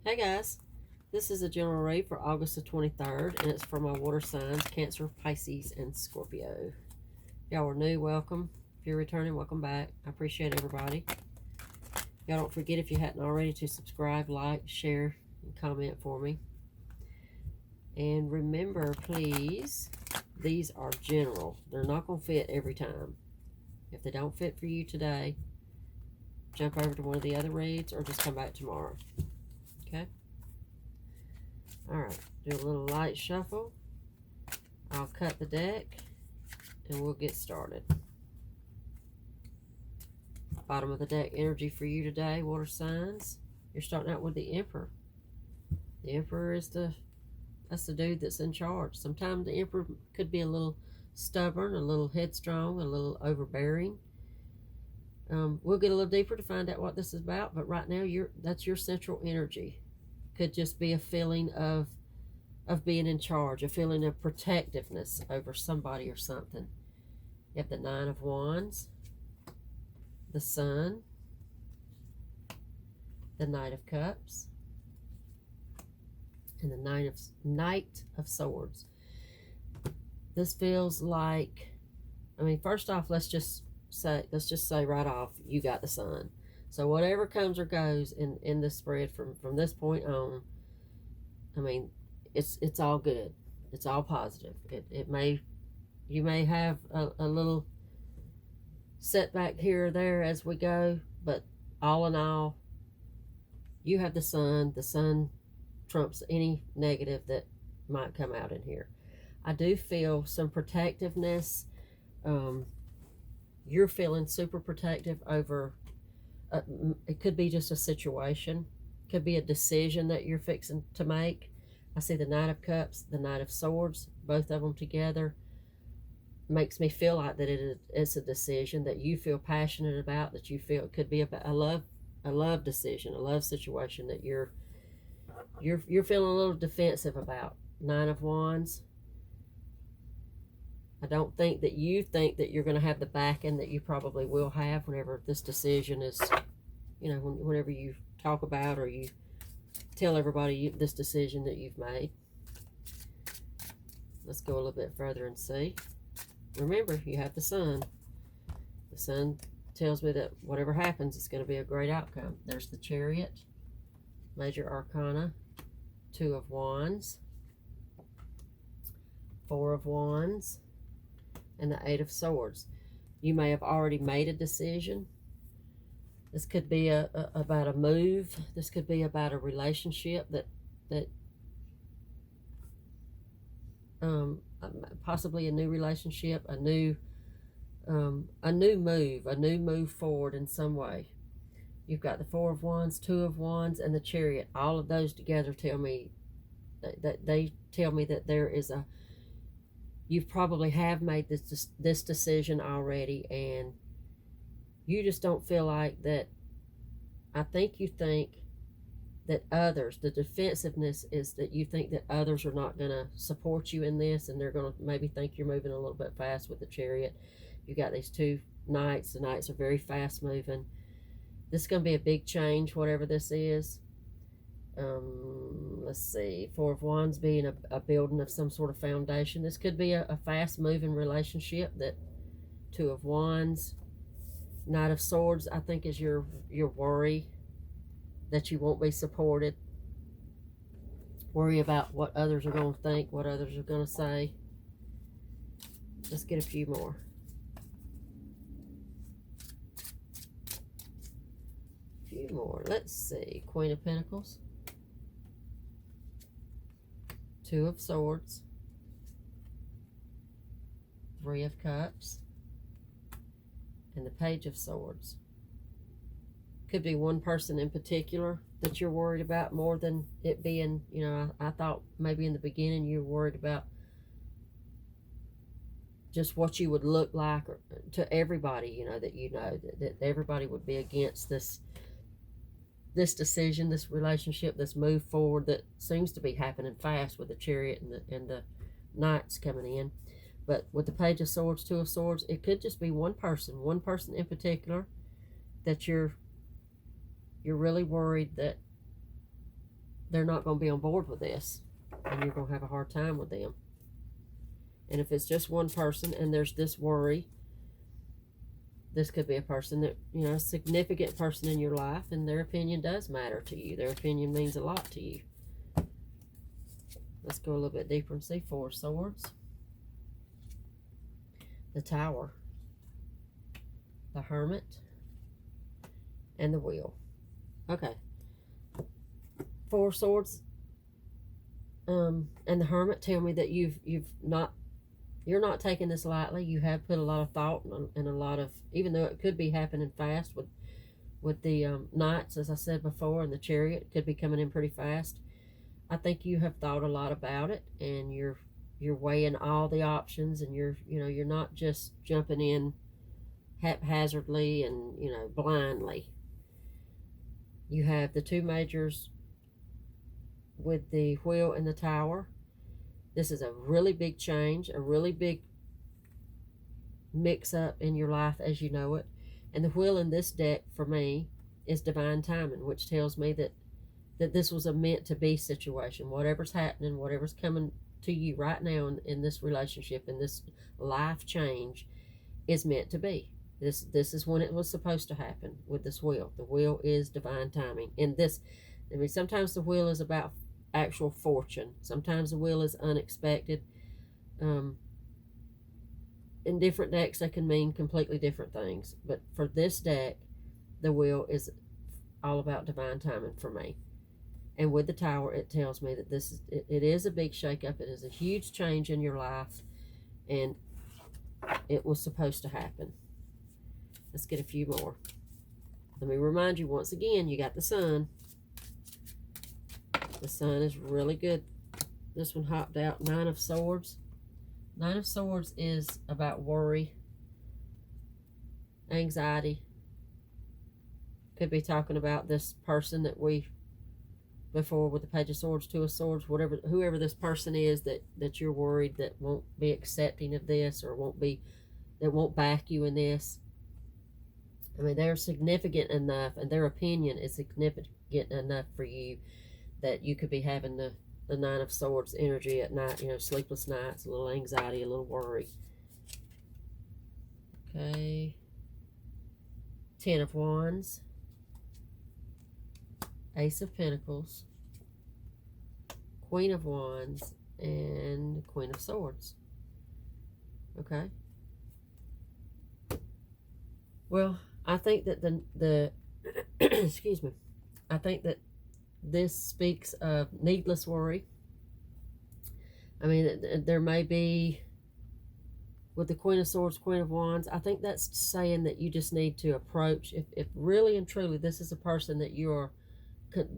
Hey guys, this is a general read for August the 23rd, and it's for my water signs, Cancer, Pisces, and Scorpio. If y'all are new, welcome. If you're returning, welcome back. I appreciate everybody. Y'all don't forget, if you hadn't already, to subscribe, like, share, and comment for me. And remember, please, these are general. They're not going to fit every time. If they don't fit for you today, jump over to one of the other reads or just come back tomorrow. Okay? Alright, do a little light shuffle. I'll cut the deck and we'll get started. Bottom of the deck energy for you today, water signs. You're starting out with the Emperor. The Emperor is that's the dude that's in charge. Sometimes the Emperor could be a little stubborn, a little headstrong, a little overbearing. We'll get a little deeper to find out what this is about, but right now that's your central energy. Could just be a feeling of being in charge, a feeling of protectiveness over somebody or something. You have the Nine of Wands, the Sun, the Knight of Cups, and the Knight of Swords. This feels like, first off, let's just say right off, you got the Sun. So whatever comes or goes in the spread from this point on, it's all good. It's all positive. You may have a little setback here or there as we go, but all in all, you have the Sun. The Sun trumps any negative that might come out in here. I do feel some protectiveness. You're feeling super protective over, it could be just a situation, could be a decision that you're fixing to make. I see the Knight of Cups, the Knight of Swords, both of them together makes me feel like that it's a decision that you feel passionate about, that you feel it could be about a love decision, a love situation that you're feeling a little defensive about. Nine of Wands. I don't think that you think that you're going to have the backing that you probably will have whenever this decision is, whenever you talk about or you tell everybody this decision that you've made. Let's go a little bit further and see. Remember, you have the Sun. The Sun tells me that whatever happens, it's going to be a great outcome. There's the Chariot, Major Arcana, Two of Wands, Four of Wands, and the Eight of Swords. You may have already made a decision. This could be about a move. This could be about a relationship that possibly a new relationship, a new move forward in some way. You've got the Four of Wands, Two of Wands, and the Chariot. All of those together tell me that there is you probably have made this decision already, and you just don't feel like that. I think you think that others, the defensiveness is that you think that others are not going to support you in this, and they're going to maybe think you're moving a little bit fast with the Chariot. You got these two Knights. The Knights are very fast moving. This is going to be a big change, whatever this is. Let's see, Four of Wands being a building of some sort of foundation. This could be a fast moving relationship. That Two of Wands, Knight of Swords, I think is your worry that you won't be supported. Worry about what others are going to think, what others are going to say. Let's get a few more. Let's see, Queen of Pentacles, Two of Swords, Three of Cups, and the Page of Swords. Could be one person in particular that you're worried about more than it being, I thought maybe in the beginning you were worried about just what you would look like to everybody, that everybody would be against this decision, this relationship, this move forward that seems to be happening fast with the Chariot and the Knights coming in. But with the Page of Swords, Two of Swords, it could just be one person in particular that you're really worried that they're not going to be on board with this, and you're going to have a hard time with them. And if it's just one person and there's this worry, this could be a person that, you know, a significant person in your life, and their opinion does matter to you. Their opinion means a lot to you. Let's go a little bit deeper and see. Four of Swords, the Tower, the Hermit, and the Wheel. Okay. Four of Swords and the Hermit tell me that you're not taking this lightly. You have put a lot of thought and a lot of, even though it could be happening fast with the Knights, as I said before, and the Chariot could be coming in pretty fast. I think you have thought a lot about it, and you're weighing all the options, and you're not just jumping in haphazardly and, you know, blindly. You have the two majors with the Wheel and the Tower. This is a really big change, a really big mix-up in your life as you know it. And the Wheel in this deck, for me, is divine timing, which tells me that this was a meant-to-be situation. Whatever's happening, whatever's coming to you right now in this relationship, in this life change, is meant to be. This is when it was supposed to happen with this Wheel. The Wheel is divine timing. And this, I mean, sometimes the Wheel is about actual fortune. Sometimes the Wheel is unexpected. In different decks, they can mean completely different things. But for this deck, the Wheel is all about divine timing for me. And with the Tower, it tells me that it is a big shakeup. It is a huge change in your life, and it was supposed to happen. Let's get a few more. Let me remind you once again, you got the Sun. The Sun is really good. This one hopped out. Nine of Swords. Nine of Swords is about worry, anxiety. Could be talking about this person that we, before with the Page of Swords, Two of Swords, whoever this person is that you're worried that won't be accepting of this, or that won't back you in this. I mean, they're significant enough, and their opinion is significant enough for you that you could be having the Nine of Swords energy at night, you know, sleepless nights, a little anxiety, a little worry. Okay. Ten of Wands. Ace of Pentacles. Queen of Wands. And Queen of Swords. Okay. Well, I think that the excuse me. I think that this speaks of needless worry. I mean, there may be, with the Queen of Swords, Queen of Wands, I think that's saying that you just need to approach, if really and truly this is a person that you're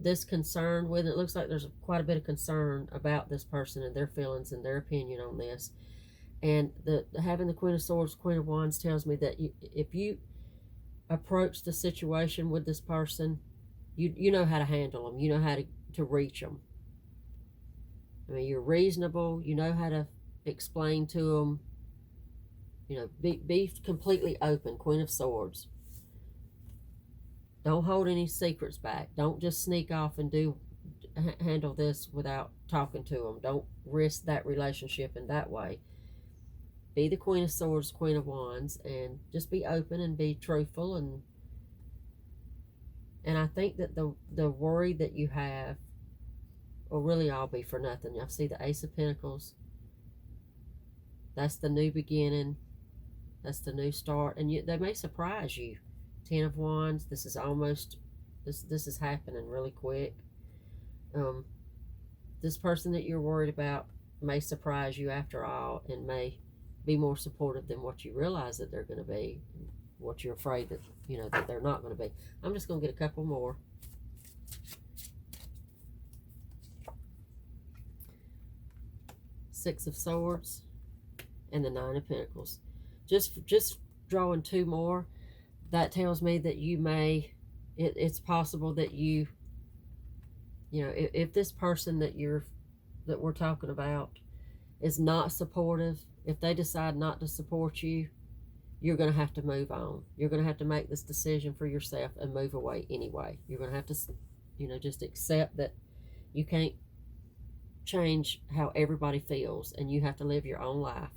this concerned with. It looks like there's quite a bit of concern about this person and their feelings and their opinion on this. And having the Queen of Swords, Queen of Wands tells me that if you approach the situation with this person, you know how to handle them. You know how to reach them. I mean, you're reasonable. You know how to explain to them. You know, be completely open. Queen of Swords. Don't hold any secrets back. Don't just sneak off and handle this without talking to them. Don't risk that relationship in that way. Be the Queen of Swords, Queen of Wands, and just be open and be truthful. And I think that the worry that you have will really all be for nothing. I see the Ace of Pentacles. That's the new beginning. That's the new start. And they may surprise you. Ten of Wands. This is almost, this is happening really quick. This person that you're worried about may surprise you after all, and may be more supportive than what you realize that they're going to be, what you're afraid that, you know, that they're not going to be. I'm just going to get a couple more. Six of Swords and the Nine of Pentacles. Just drawing two more. That tells me that you may, it's possible that you know, if this person that we're talking about is not supportive, if they decide not to support you, you're going to have to move on. You're going to have to make this decision for yourself and move away anyway. You're going to have to, you know, just accept that You can't change how everybody feels, and you have to live your own life.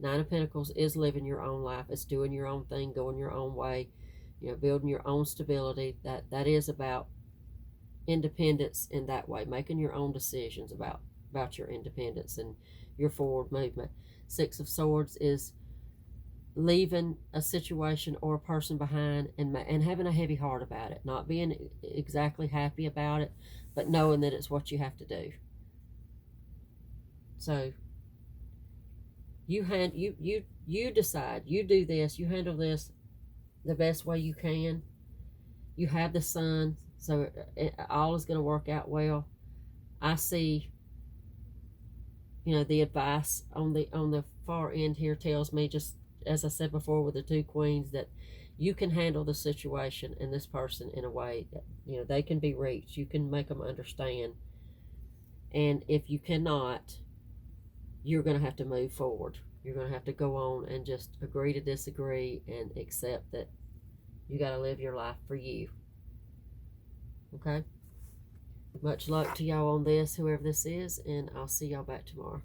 Nine of Pentacles is living your own life. It's doing your own thing, going your own way, building your own stability. That is about independence in that way, making your own decisions about your independence and your forward movement. Six of Swords is leaving a situation or a person behind and having a heavy heart about it, not being exactly happy about it, but knowing that it's what you have to do. So you decide, you do this, you handle this the best way you can. You have the Sun, so all is going to work out well. I see, the advice on the far end here tells me, just as I said before with the two queens, that you can handle the situation and this person in a way that they can be reached. You can make them understand, and if you cannot, you're going to have to move forward. You're going to have to go on and just agree to disagree and accept that you got to live your life for you. Okay? Much luck to y'all on this, whoever this is, and I'll see y'all back tomorrow.